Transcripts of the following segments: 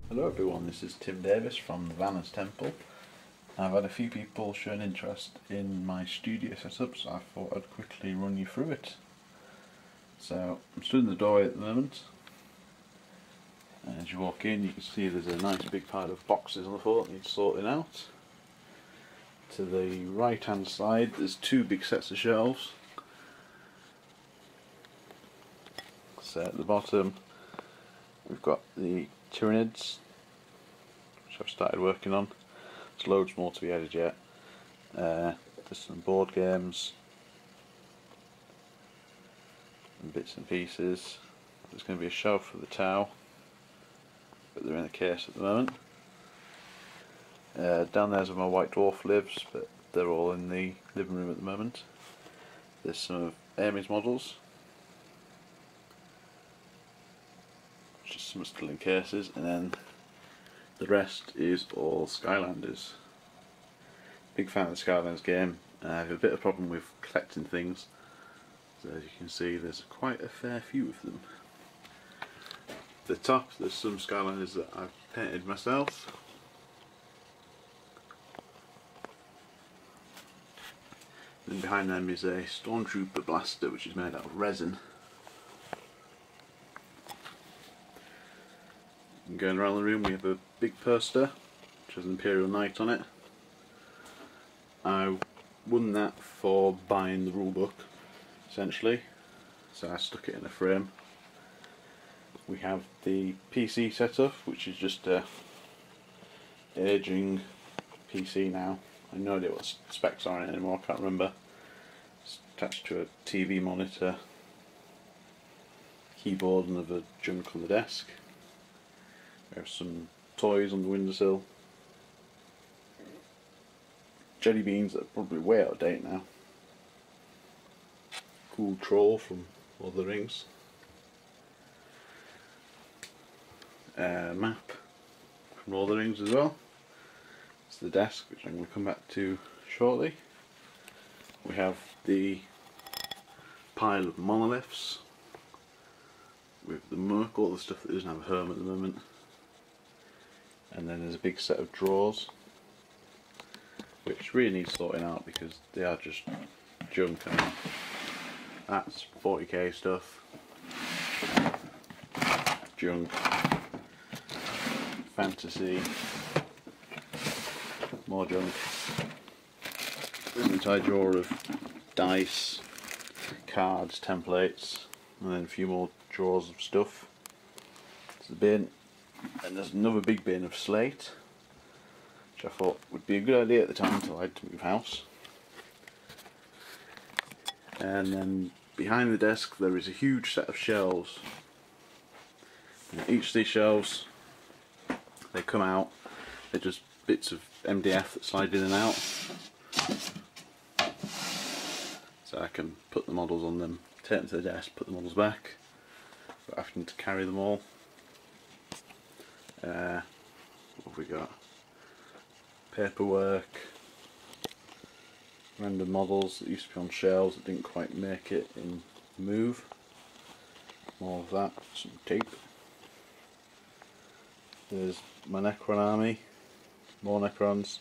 Hello everyone, this is Tim Davis from the Vanus temple. I've had a few people show an interest in my studio setup, so I thought I'd quickly run you through it. So I'm stood in the doorway at the moment, and as you walk in you can see there's a nice big pile of boxes on the floor that needs sorting out. To the right hand side there's two big sets of shelves. So at the bottom we've got the Tyranids, which I've started working on. There's loads more to be added yet. There's some board games and bits and pieces. There's going to be a shelf for the Tau, but they're in a case at the moment. Down there's where my White Dwarf lives, but they're all in the living room at the moment. There's some of Amy's models, just some still in cases, and then the rest is all Skylanders. Big fan of the Skylanders game. I have a bit of a problem with collecting things, so as you can see there's quite a fair few of them. At the top there's some Skylanders that I've painted myself. Then behind them is a Stormtrooper blaster which is made out of resin. And going around the room we have a big poster which has an Imperial Knight on it. I won that for buying the rulebook essentially, so I stuck it in a frame. We have the PC setup, which is just a aging PC now. I have no idea what specs are on it anymore, I can't remember. It's attached to a TV monitor, keyboard and other junk on the desk. We have some toys on the windowsill. Jelly beans that are probably way out of date now. Cool troll from Lord of the Rings. Map from Lord of the Rings as well. It's the desk, which I'm going to come back to shortly. We have the pile of monoliths with the muck, all the stuff that doesn't have a home at the moment. And then there's a big set of drawers which really needs sorting out because they are just junk, and that's 40k stuff, junk, fantasy, more junk. There's an entire drawer of dice, cards, templates, and then a few more drawers of stuff. There's a bin, and there's another big bin of slate, which I thought would be a good idea at the time until I had to move house. And then behind the desk there is a huge set of shelves. And each of these shelves, they come out, they're just bits of MDF that slide in and out. So I can put the models on them, take them to the desk, put the models back, without having to carry them all. What have we got? Paperwork, random models that used to be on shelves that didn't quite make it in move. More of that, some tape. There's my Necron army, more Necrons,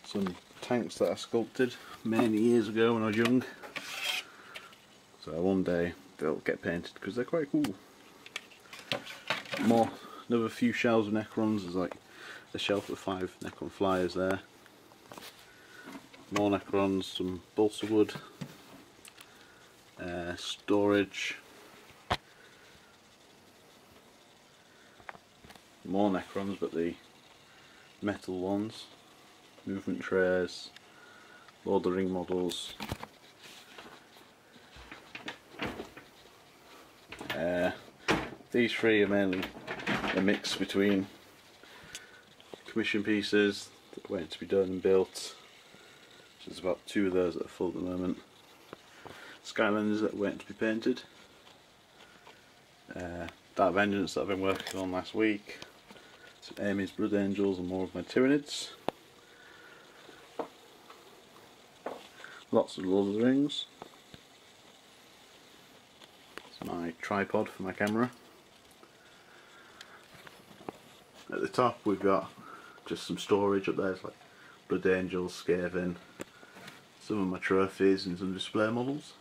some tanks that I sculpted many years ago when I was young. So one day they'll get painted because they're quite cool. Another few shelves of Necrons. There's like a shelf with 5 Necron flyers there. More Necrons, some balsa wood, storage, more Necrons but the metal ones, movement trays, Lord of the Ring models. These three are mainly a mix between commission pieces that are waiting to be done and built. There's about 2 of those that are full at the moment. Skylanders that are waiting to be painted. Dark Vengeance that I've been working on last week. Some Amy's Blood Angels and more of my Tyranids. Lots of Lord of the Rings. It's my tripod for my camera. At the top we've got just some storage up there, it's like Blood Angels, Skaven, some of my trophies and some display models.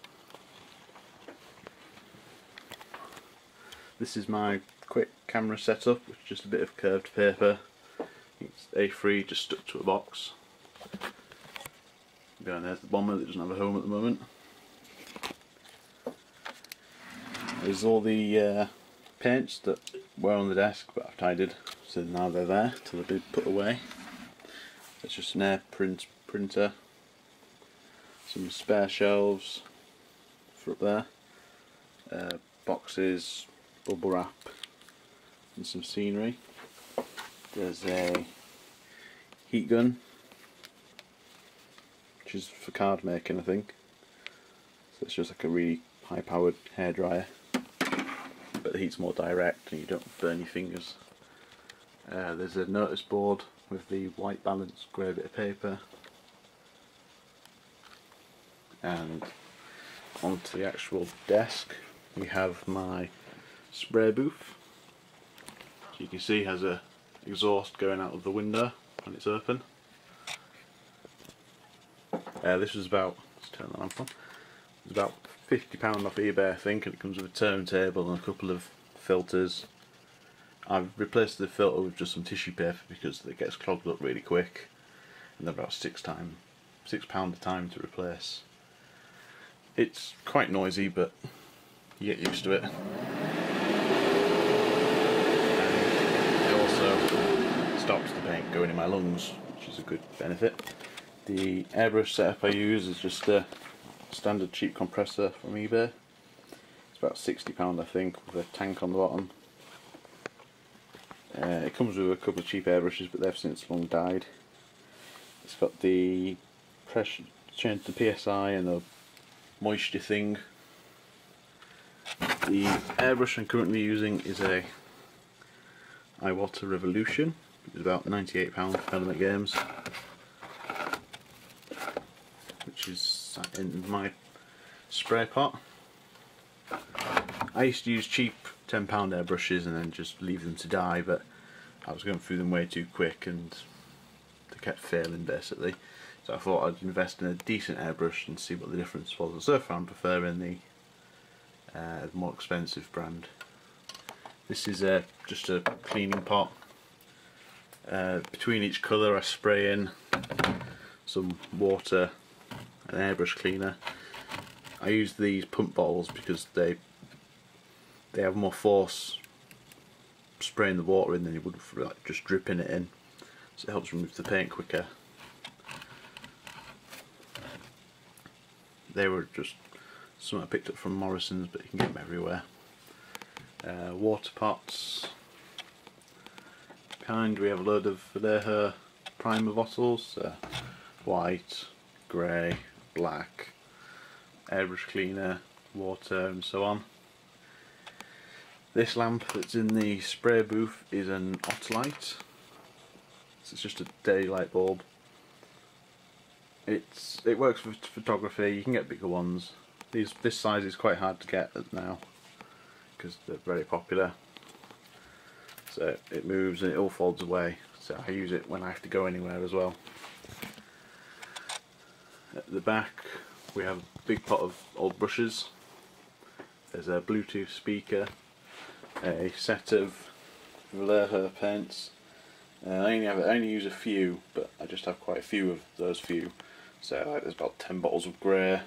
This is my quick camera setup, which is just a bit of curved paper. It's A3 just stuck to a box. Behind there's the bomber that doesn't have a home at the moment. There's all the paints that were on the desk but I've tidied, so now they're there till they'll be put away. It's just an air printer, some spare shelves for up there, boxes, bubble wrap and some scenery. There's a heat gun, which is for card making I think, so it's just like a really high powered hairdryer, but the heat's more direct and you don't burn your fingers. There's a notice board with the white balance grey bit of paper, and onto the actual desk we have my spray booth, which you can see has a exhaust going out of the window when it's open. This was about, let's turn the lamp on, it was about £50 off eBay I think, and it comes with a turntable and a couple of filters. I've replaced the filter with just some tissue paper because it gets clogged up really quick, and they're about £6 a time to replace. It's quite noisy but you get used to it. And it also stops the paint going in my lungs, which is a good benefit. The airbrush setup I use is just a standard cheap compressor from eBay. It's about £60 I think, with a tank on the bottom. It comes with a couple of cheap airbrushes but they've since long died. It's got the pressure change to PSI and a moisture thing. The airbrush I'm currently using is a Iwata Revolution. It's about £98 from Element Games, which is in my spray pot. I used to use cheap £10 airbrushes and then just leave them to die, but I was going through them way too quick and they kept failing basically. So I thought I'd invest in a decent airbrush and see what the difference was. And so far I'm preferring the more expensive brand. This is just a cleaning pot. Between each colour I spray in some water and airbrush cleaner. I use these pump bottles because they have more force spraying the water in than you would for like just dripping it in, so it helps remove the paint quicker. They were just something I picked up from Morrison's, but you can get them everywhere. Water pots. Behind we have a load of Vallejo primer bottles, white, grey, black, airbrush cleaner, water and so on. This lamp that's in the spray booth is an Otolite. So it's just a daylight bulb. It works for photography. You can get bigger ones. This size is quite hard to get now because they're very popular. So it moves and it all folds away. So I use it when I have to go anywhere as well. At the back we have a big pot of old brushes. There's a Bluetooth speaker, a set of Vallejo paints. I only use a few, but I just have quite a few of those few. So there's about 10 bottles of grey.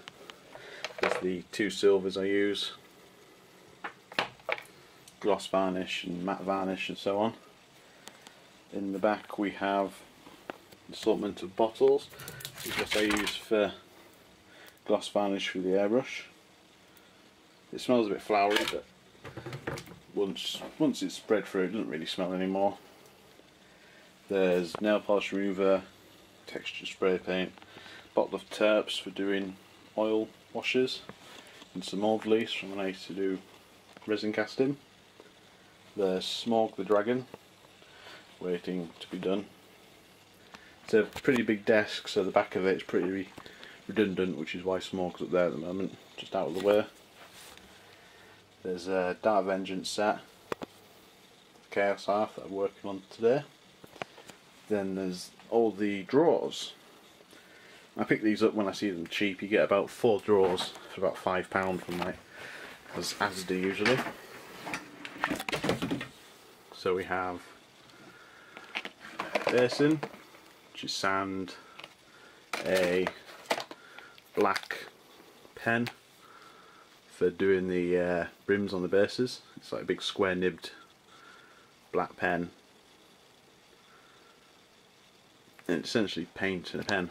There's the 2 silvers I use, gloss varnish and matte varnish and so on. In the back we have an assortment of bottles. This is what I use for gloss varnish through the airbrush. It smells a bit flowery, but once it's spread through it doesn't really smell anymore. There's nail polish remover, texture spray paint, bottle of terps for doing oil washes, and some old leaves from when I used to do resin casting. There's Smog the Dragon, waiting to be done. It's a pretty big desk, so the back of it is pretty redundant, which is why Smog's up there at the moment, just out of the way. There's a Dark Vengeance set, chaos half that I'm working on today. Then there's all the drawers. I pick these up when I see them cheap. You get about 4 drawers for about £5 from my Asda usually. So we have a basin, which is sand, a black pen for doing the brims on the bases. It's like a big square nibbed black pen, and it's essentially paint in a pen.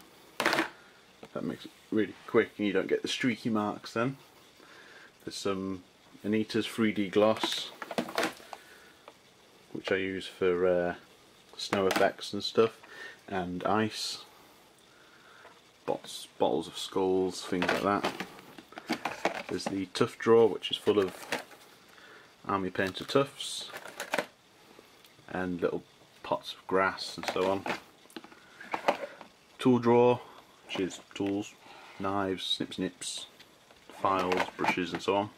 That makes it really quick and you don't get the streaky marks then. There's some Anita's 3D gloss, which I use for snow effects and stuff, and ice, bottles of skulls, things like that. There's the tuff drawer, which is full of army painter tuffs and little pots of grass and so on. Tool drawer, which is tools, knives, snips, files, brushes and so on.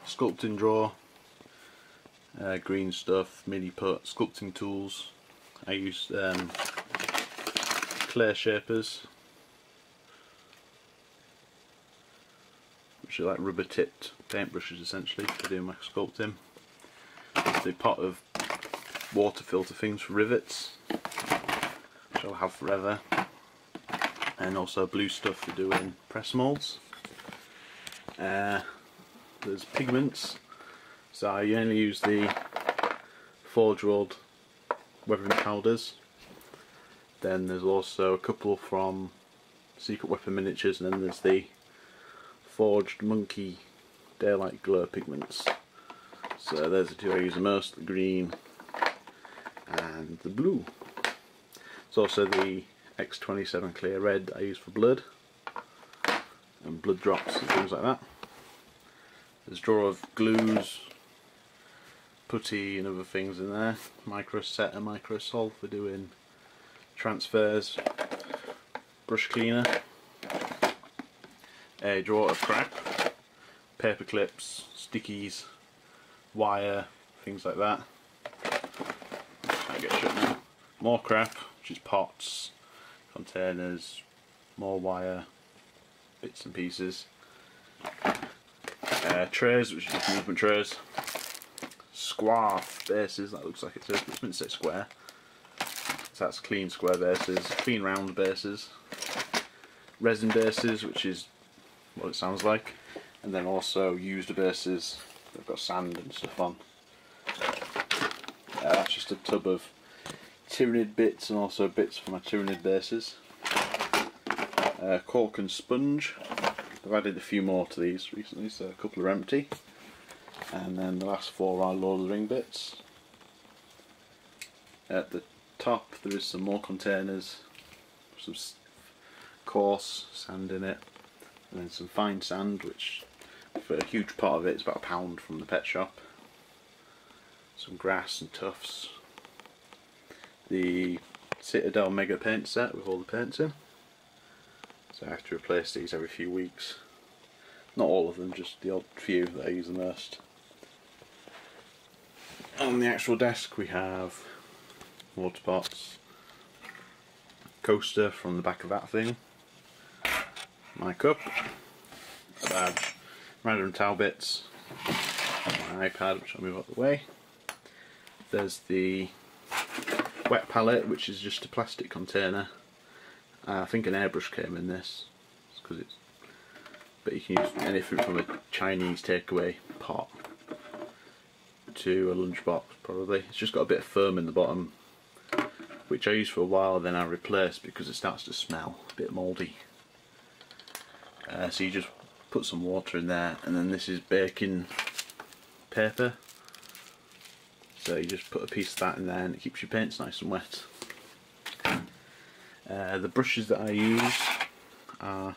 Sculpting drawer, green stuff, mini put, sculpting tools. I use clay shapers, which are like rubber tipped paintbrushes essentially for doing my sculpting. There's the pot of water filter things for rivets, which I'll have forever, and also blue stuff for doing press moulds. There's pigments, so I only use the Forge World weathering powders. Then there's also a couple from Secret Weapon Miniatures, and then there's the Forged Monkey Daylight Glow pigments. So there's the two I use the most, the green and the blue. There's also the X27 Clear Red I use for blood and blood drops and things like that. There's a drawer of glues, putty and other things in there, micro set and micro sol for doing transfers, brush cleaner, a drawer of crap, paper clips, stickies, wire, things like that. Can't get shut now. More crap, which is pots, containers, more wire, bits and pieces. Trays, which is just movement trays. Square bases, that looks like it says, but it's meant to say square. So that's clean square bases, clean round bases. Resin bases, which is what it sounds like. And then also used bases, they've got sand and stuff on. That's just a tub of Tyranid bits and also bits for my Tyranid bases. Cork and sponge. I've added a few more to these recently, so a couple are empty. And then the last 4 are Lord of the Ring bits. At the top there is some more containers, some coarse sand in it, and then some fine sand, which for a huge pot of it is about £1 from the pet shop. Some grass and tufts. The Citadel Mega Paint set with all the paints in. So I have to replace these every few weeks. Not all of them, just the odd few that I use the most. On the actual desk we have water pots, coaster from the back of that thing, my cup, a badge, random towel bits, my iPad, which I'll move out the way. There's the wet palette, which is just a plastic container. I think an airbrush came in this, but you can use anything from a Chinese takeaway pot to a lunchbox probably. It's just got a bit of foam in the bottom, which I used for a while, then I replaced because it starts to smell a bit mouldy. So you just put some water in there, and then this is baking paper. So you just put a piece of that in there and it keeps your paints nice and wet. The brushes that I use are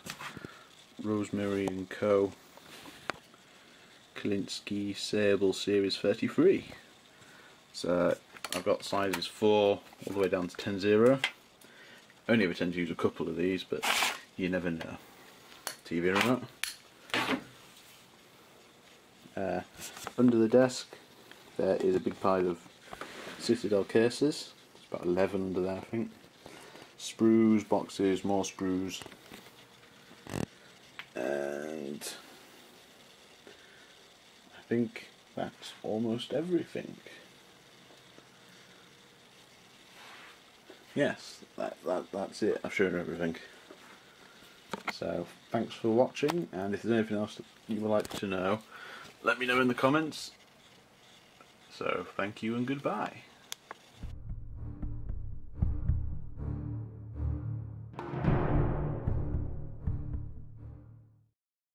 Rosemary & Co. Kalinsky Sable Series 33. So I've got sizes 4 all the way down to 10-0. Only ever tend to use a couple of these, but you never know. TV remote. Under the desk there is a big pile of Citadel cases. It's about 11 under there, I think. Sprues, boxes, more sprues, and I think that's almost everything. Yes, that's it. I've shown everything. So thanks for watching, and if there's anything else that you would like to know, let me know in the comments. So thank you and goodbye.